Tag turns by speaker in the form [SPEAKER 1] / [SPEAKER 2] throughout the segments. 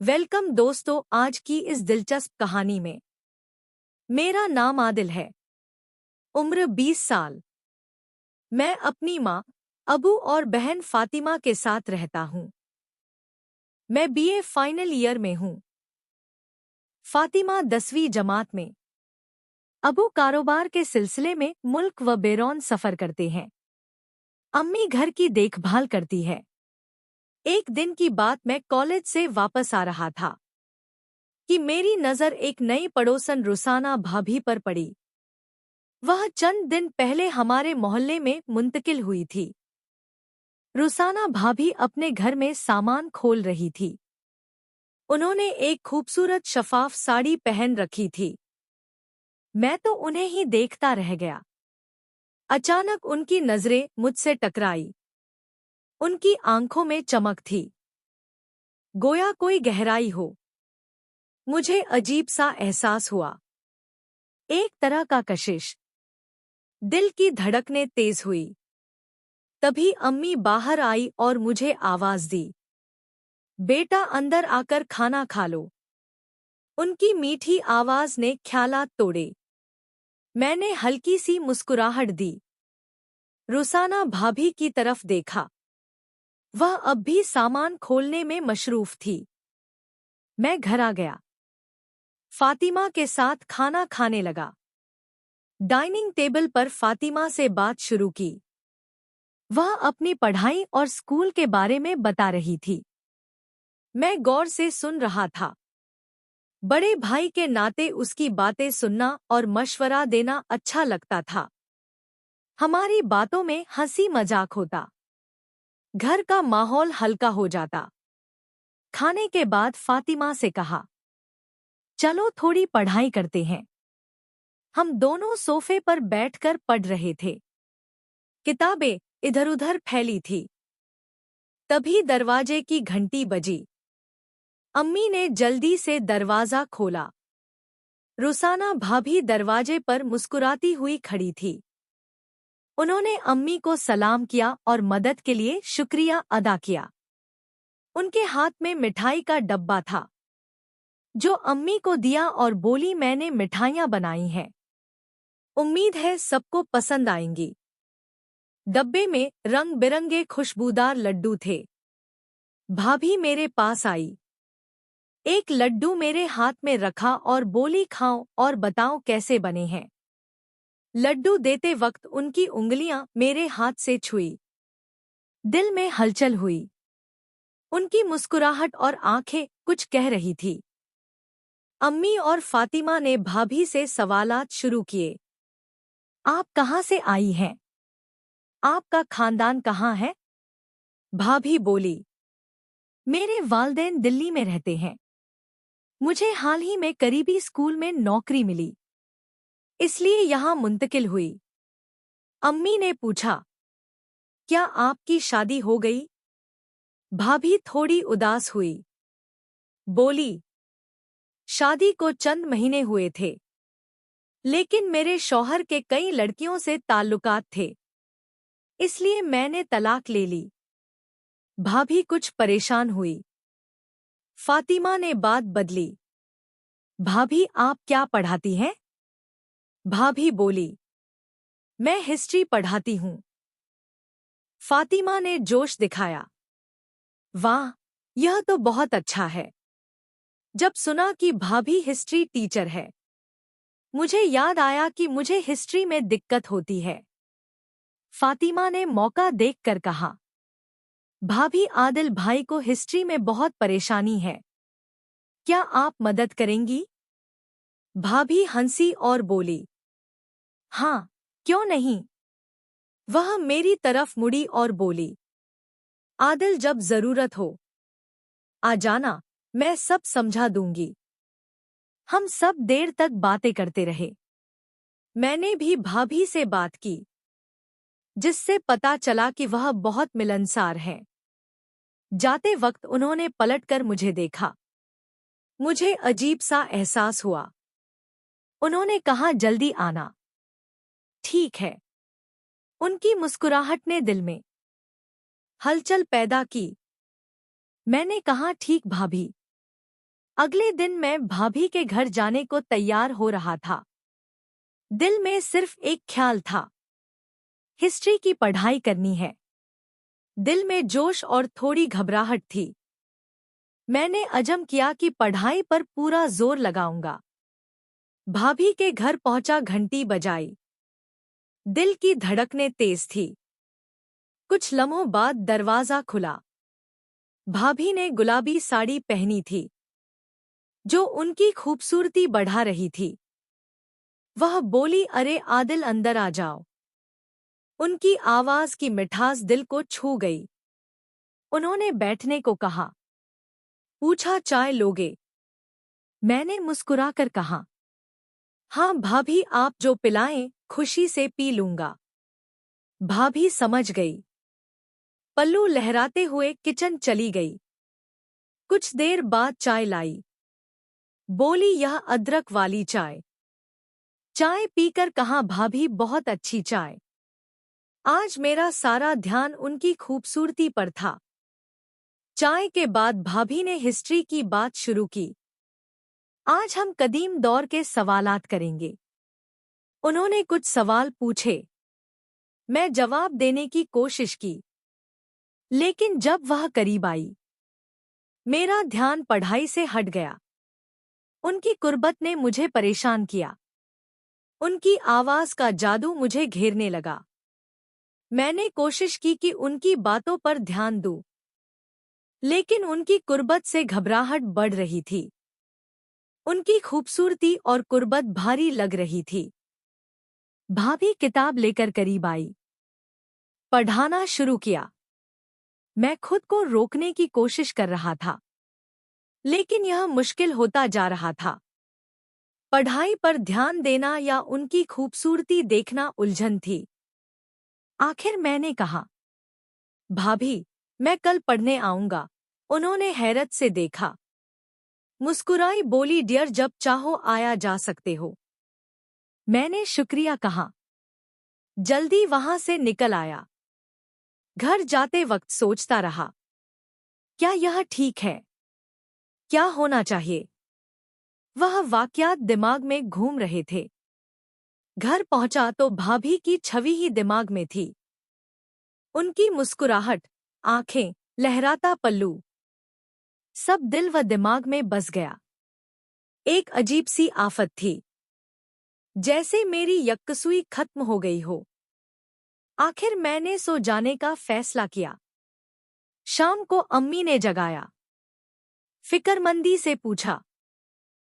[SPEAKER 1] Welcome दोस्तों, आज की इस दिलचस्प कहानी में। मेरा नाम आदिल है। उम्र 20 साल। मैं अपनी माँ, अबू और बहन फातिमा के साथ रहता हूँ। मैं बीए फाइनल ईयर में हूँ। फातिमा 10वीं जमात में। अबू कारोबार के सिलसिले में मुल्क व बैरून सफ़र करते हैं। अम्मी घर की देखभाल करती है। एक दिन की बात, मैं कॉलेज से वापस आ रहा था कि मेरी नज़र एक नई पड़ोसन रुसाना भाभी पर पड़ी। वह चंद दिन पहले हमारे मोहल्ले में मुंतकिल हुई थी। रुसाना भाभी अपने घर में सामान खोल रही थी। उन्होंने एक खूबसूरत शफाफ साड़ी पहन रखी थी। मैं तो उन्हें ही देखता रह गया। अचानक उनकी नजरें मुझसे टकराई। उनकी आंखों में चमक थी, गोया कोई गहराई हो। मुझे अजीब सा एहसास हुआ, एक तरह का कशिश। दिल की धड़कनें तेज हुई। तभी अम्मी बाहर आई और मुझे आवाज दी, बेटा अंदर आकर खाना खा लो। उनकी मीठी आवाज ने ख्यालात तोड़े। मैंने हल्की सी मुस्कुराहट दी। रुसाना भाभी की तरफ देखा। वह अब भी सामान खोलने में मशरूफ थी। मैं घर आ गया। फातिमा के साथ खाना खाने लगा। डाइनिंग टेबल पर फातिमा से बात शुरू की। वह अपनी पढ़ाई और स्कूल के बारे में बता रही थी। मैं गौर से सुन रहा था। बड़े भाई के नाते उसकी बातें सुनना और मशवरा देना अच्छा लगता था। हमारी बातों में हंसी मजाक होता। घर का माहौल हल्का हो जाता। खाने के बाद फातिमा से कहा, चलो थोड़ी पढ़ाई करते हैं। हम दोनों सोफे पर बैठकर पढ़ रहे थे। किताबें इधर-उधर फैली थी। तभी दरवाजे की घंटी बजी। अम्मी ने जल्दी से दरवाजा खोला। रुसाना भाभी दरवाजे पर मुस्कुराती हुई खड़ी थी। उन्होंने अम्मी को सलाम किया और मदद के लिए शुक्रिया अदा किया। उनके हाथ में मिठाई का डब्बा था, जो अम्मी को दिया और बोली, मैंने मिठाइयाँ बनाई हैं। उम्मीद है सबको पसंद आएंगी। डब्बे में रंग बिरंगे खुशबूदार लड्डू थे। भाभी मेरे पास आई। एक लड्डू मेरे हाथ में रखा और बोली, खाओ और बताओ कैसे बने हैं। लड्डू देते वक्त उनकी उंगलियां मेरे हाथ से छुई। दिल में हलचल हुई। उनकी मुस्कुराहट और आंखें कुछ कह रही थी। अम्मी और फातिमा ने भाभी से सवालात शुरू किए। आप कहाँ से आई हैं? आपका खानदान कहाँ है? भाभी बोली, मेरे वालदैन दिल्ली में रहते हैं। मुझे हाल ही में करीबी स्कूल में नौकरी मिली, इसलिए यहाँ मुंतकिल हुई। अम्मी ने पूछा, क्या आपकी शादी हो गई? भाभी थोड़ी उदास हुई। बोली, शादी को चंद महीने हुए थे, लेकिन मेरे शौहर के कई लड़कियों से ताल्लुकात थे, इसलिए मैंने तलाक ले ली। भाभी कुछ परेशान हुई। फातिमा ने बात बदली, भाभी आप क्या पढ़ाती हैं? भाभी बोली, मैं हिस्ट्री पढ़ाती हूँ। फातिमा ने जोश दिखाया, वाह, यह तो बहुत अच्छा है। जब सुना कि भाभी हिस्ट्री टीचर है, मुझे याद आया कि मुझे हिस्ट्री में दिक्कत होती है। फातिमा ने मौका देखकर कहा, भाभी आदिल भाई को हिस्ट्री में बहुत परेशानी है, क्या आप मदद करेंगी? भाभी हंसी और बोली, हाँ, क्यों नहीं। वह मेरी तरफ मुड़ी और बोली, आदिल जब जरूरत हो आ जाना, मैं सब समझा दूंगी। हम सब देर तक बातें करते रहे। मैंने भी भाभी से बात की, जिससे पता चला कि वह बहुत मिलनसार हैं। जाते वक्त उन्होंने पलटकर मुझे देखा। मुझे अजीब सा एहसास हुआ। उन्होंने कहा, जल्दी आना। ठीक है। उनकी मुस्कुराहट ने दिल में हलचल पैदा की। मैंने कहा, ठीक भाभी। अगले दिन मैं भाभी के घर जाने को तैयार हो रहा था। दिल में सिर्फ एक ख्याल था, हिस्ट्री की पढ़ाई करनी है। दिल में जोश और थोड़ी घबराहट थी। मैंने अज़म किया कि पढ़ाई पर पूरा जोर लगाऊंगा। भाभी के घर पहुंचा, घंटी बजाई। दिल की धड़कनें तेज थी। कुछ लम्हों बाद दरवाजा खुला। भाभी ने गुलाबी साड़ी पहनी थी, जो उनकी खूबसूरती बढ़ा रही थी। वह बोली, अरे आदिल, अंदर आ जाओ। उनकी आवाज की मिठास दिल को छू गई। उन्होंने बैठने को कहा। पूछा, चाय लोगे? मैंने मुस्कुराकर कहा, हाँ भाभी, आप जो पिलाएं खुशी से पी लूंगा। भाभी समझ गई। पल्लू लहराते हुए किचन चली गई। कुछ देर बाद चाय लाई। बोली, यह अदरक वाली चाय। चाय पीकर कहा, भाभी बहुत अच्छी चाय। आज मेरा सारा ध्यान उनकी खूबसूरती पर था। चाय के बाद भाभी ने हिस्ट्री की बात शुरू की। आज हम कदीम दौर के सवालात करेंगे। उन्होंने कुछ सवाल पूछे। मैं जवाब देने की कोशिश की, लेकिन जब वह करीब आई, मेरा ध्यान पढ़ाई से हट गया। उनकी कुर्बत ने मुझे परेशान किया। उनकी आवाज का जादू मुझे घेरने लगा। मैंने कोशिश की कि उनकी बातों पर ध्यान दूं, लेकिन उनकी कुर्बत से घबराहट बढ़ रही थी। उनकी खूबसूरती और कुर्बत भारी लग रही थी। भाभी किताब लेकर करीब आई। पढ़ाना शुरू किया। मैं खुद को रोकने की कोशिश कर रहा था, लेकिन यह मुश्किल होता जा रहा था। पढ़ाई पर ध्यान देना या उनकी खूबसूरती देखना उलझन थी। आखिर मैंने कहा, भाभी, मैं कल पढ़ने आऊंगा। उन्होंने हैरत से देखा। मुस्कुराई, बोली, डियर, जब चाहो आया जा सकते हो। मैंने शुक्रिया कहा। जल्दी वहां से निकल आया। घर जाते वक्त सोचता रहा, क्या यह ठीक है? क्या होना चाहिए? वह वाकयात दिमाग में घूम रहे थे। घर पहुंचा तो भाभी की छवि ही दिमाग में थी। उनकी मुस्कुराहट, आंखें, लहराता पल्लू, सब दिल व दिमाग में बस गया। एक अजीब सी आफत थी, जैसे मेरी यक्कसुई खत्म हो गई हो। आखिर मैंने सो जाने का फैसला किया। शाम को अम्मी ने जगाया। फिक्रमंदी से पूछा,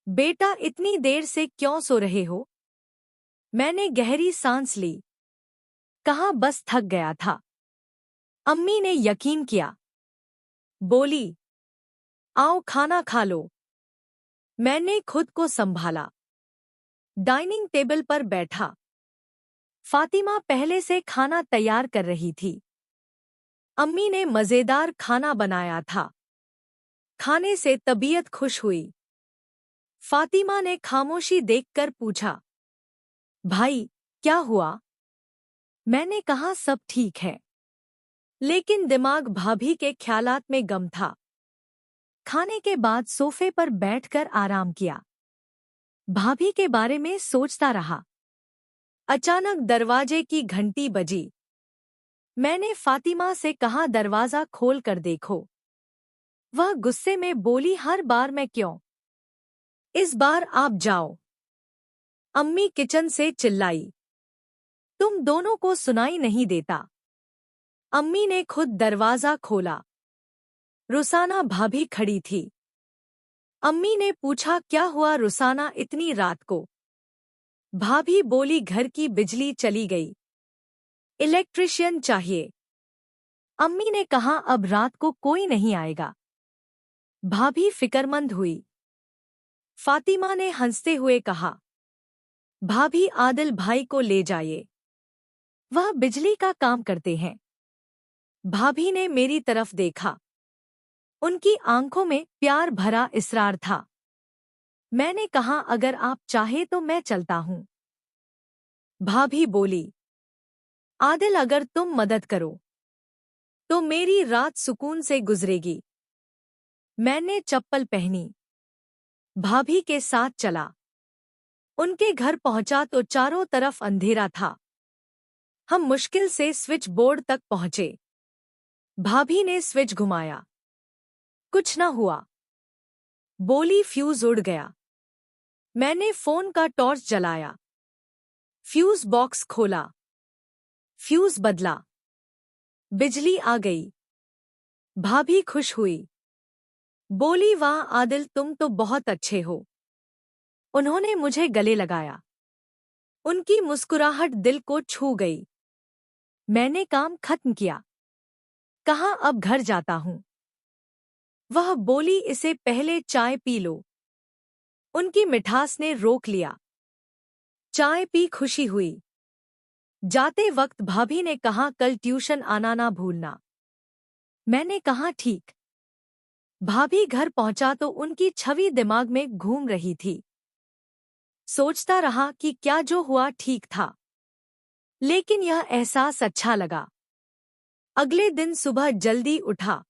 [SPEAKER 1] बेटा, इतनी देर से क्यों सो रहे हो? मैंने गहरी सांस ली। कहा, बस थक गया था। अम्मी ने यकीन किया। बोली, आओ खाना खा लो। मैंने खुद को संभाला। डाइनिंग टेबल पर बैठा। फातिमा पहले से खाना तैयार कर रही थी। अम्मी ने मजेदार खाना बनाया था। खाने से तबीयत खुश हुई। फातिमा ने खामोशी देखकर पूछा, भाई, क्या हुआ? मैंने कहा, सब ठीक है, लेकिन दिमाग भाभी के ख्यालात में गम था। खाने के बाद सोफे पर बैठकर आराम किया। भाभी के बारे में सोचता रहा। अचानक दरवाजे की घंटी बजी। मैंने फातिमा से कहा, दरवाजा खोल कर देखो। वह गुस्से में बोली, हर बार मैं क्यों? इस बार आप जाओ। अम्मी किचन से चिल्लाई, तुम दोनों को सुनाई नहीं देता? अम्मी ने खुद दरवाजा खोला। रुसाना भाभी खड़ी थी। अम्मी ने पूछा, क्या हुआ रुसाना, इतनी रात को? भाभी बोली, घर की बिजली चली गई, इलेक्ट्रिशियन चाहिए। अम्मी ने कहा, अब रात को कोई नहीं आएगा। भाभी फिक्रमंद हुई। फातिमा ने हंसते हुए कहा, भाभी, आदिल भाई को ले जाइए, वह बिजली का काम करते हैं। भाभी ने मेरी तरफ देखा। उनकी आंखों में प्यार भरा इसरार था। मैंने कहा, अगर आप चाहे तो मैं चलता हूं। भाभी बोली, आदिल, अगर तुम मदद करो तो मेरी रात सुकून से गुजरेगी। मैंने चप्पल पहनी। भाभी के साथ चला। उनके घर पहुंचा तो चारों तरफ अंधेरा था। हम मुश्किल से स्विच बोर्ड तक पहुंचे। भाभी ने स्विच घुमाया। कुछ न हुआ। बोली फ्यूज उड़ गया। मैंने फोन का टॉर्च जलाया। फ्यूज बॉक्स खोला। फ्यूज बदला। बिजली आ गई। भाभी खुश हुई। बोली वाह आदिल, तुम तो बहुत अच्छे हो। उन्होंने मुझे गले लगाया। उनकी मुस्कुराहट दिल को छू गई। मैंने काम खत्म किया। कहा अब घर जाता हूं। वह बोली इसे पहले चाय पी लो। उनकी मिठास ने रोक लिया। चाय पी खुशी हुई। जाते वक्त भाभी ने कहा कल ट्यूशन आना ना भूलना। मैंने कहा ठीक। भाभी घर पहुंचा तो उनकी छवि दिमाग में घूम रही थी। सोचता रहा कि क्या जो हुआ ठीक था, लेकिन यह एहसास अच्छा लगा। अगले दिन सुबह जल्दी उठा।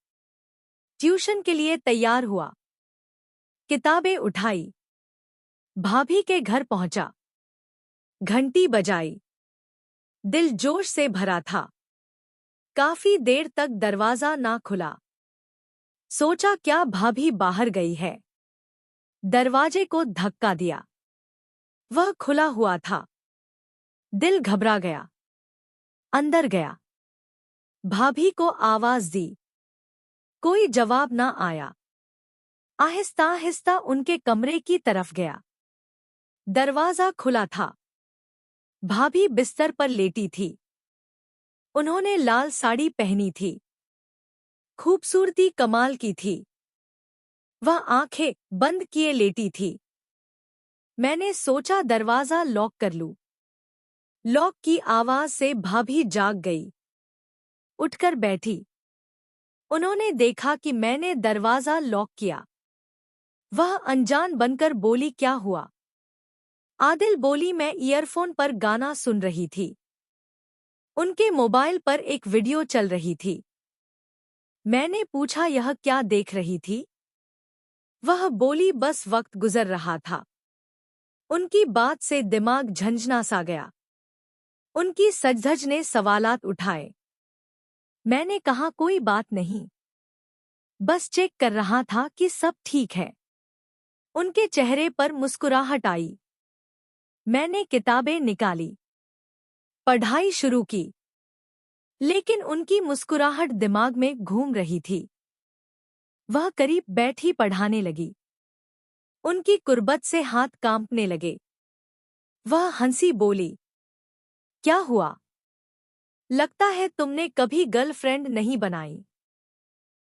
[SPEAKER 1] ट्यूशन के लिए तैयार हुआ। किताबें उठाई। भाभी के घर पहुंचा। घंटी बजाई। दिल जोश से भरा था। काफी देर तक दरवाजा ना खुला। सोचा क्या भाभी बाहर गई है। दरवाजे को धक्का दिया। वह खुला हुआ था। दिल घबरा गया। अंदर गया। भाभी को आवाज दी। कोई जवाब ना आया। आहिस्ता आहिस्ता उनके कमरे की तरफ गया। दरवाजा खुला था। भाभी बिस्तर पर लेटी थी। उन्होंने लाल साड़ी पहनी थी। खूबसूरती कमाल की थी। वह आंखें बंद किए लेटी थी। मैंने सोचा दरवाजा लॉक कर लूं। लॉक की आवाज से भाभी जाग गई। उठकर बैठी। उन्होंने देखा कि मैंने दरवाजा लॉक किया। वह अनजान बनकर बोली क्या हुआ। आदिल बोली मैं ईयरफोन पर गाना सुन रही थी। उनके मोबाइल पर एक वीडियो चल रही थी। मैंने पूछा यह क्या देख रही थी। वह बोली बस वक्त गुजर रहा था। उनकी बात से दिमाग झंझना सा गया। उनकी सजधज ने सवालात उठाए। मैंने कहा कोई बात नहीं, बस चेक कर रहा था कि सब ठीक है। उनके चेहरे पर मुस्कुराहट आई। मैंने किताबें निकाली। पढ़ाई शुरू की। लेकिन उनकी मुस्कुराहट दिमाग में घूम रही थी। वह करीब बैठी पढ़ाने लगी। उनकी कुर्बत से हाथ कांपने लगे। वह हंसी बोली क्या हुआ। लगता है तुमने कभी गर्लफ्रेंड नहीं बनाई।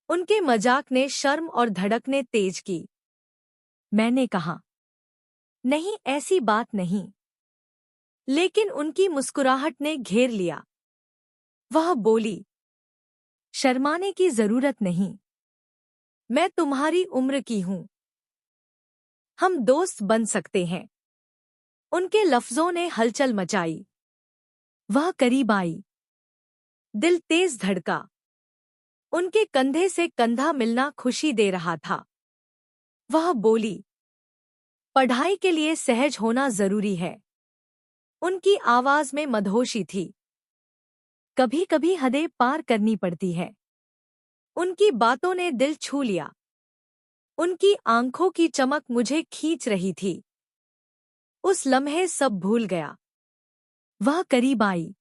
[SPEAKER 1] उनके मजाक ने शर्म और धड़कने तेज की। मैंने कहा नहीं ऐसी बात नहीं। लेकिन उनकी मुस्कुराहट ने घेर लिया। वह बोली शर्माने की जरूरत नहीं। मैं तुम्हारी उम्र की हूं। हम दोस्त बन सकते हैं। उनके लफ्जों ने हलचल मचाई। वह करीब आई। दिल तेज धड़का। उनके कंधे से कंधा मिलना खुशी दे रहा था। वह बोली पढ़ाई के लिए सहज होना जरूरी है। उनकी आवाज में मदहोशी थी। कभी कभी हदें पार करनी पड़ती है। उनकी बातों ने दिल छू लिया। उनकी आंखों की चमक मुझे खींच रही थी। उस लम्हे सब भूल गया। वह करीब आई।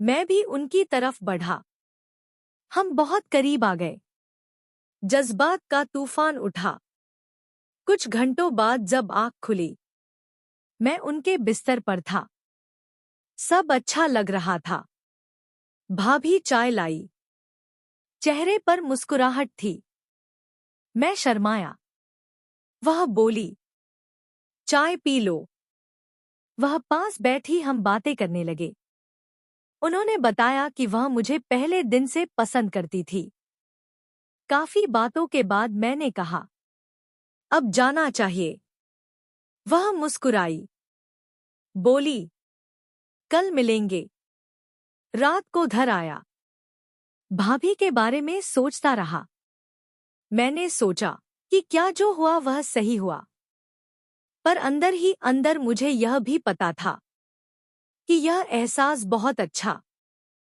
[SPEAKER 1] मैं भी उनकी तरफ बढ़ा। हम बहुत करीब आ गए। जज्बात का तूफान उठा। कुछ घंटों बाद जब आँख खुली, मैं उनके बिस्तर पर था। सब अच्छा लग रहा था। भाभी चाय लाई। चेहरे पर मुस्कुराहट थी। मैं शर्माया। वह बोली चाय पी लो। वह पास बैठी हम बातें करने लगे। उन्होंने बताया कि वह मुझे पहले दिन से पसंद करती थी। काफी बातों के बाद मैंने कहा अब जाना चाहिए। वह मुस्कुराई। बोली कल मिलेंगे। रात को घर आया। भाभी के बारे में सोचता रहा। मैंने सोचा कि क्या जो हुआ वह सही हुआ। पर अंदर ही अंदर मुझे यह भी पता था कि यह एहसास बहुत अच्छा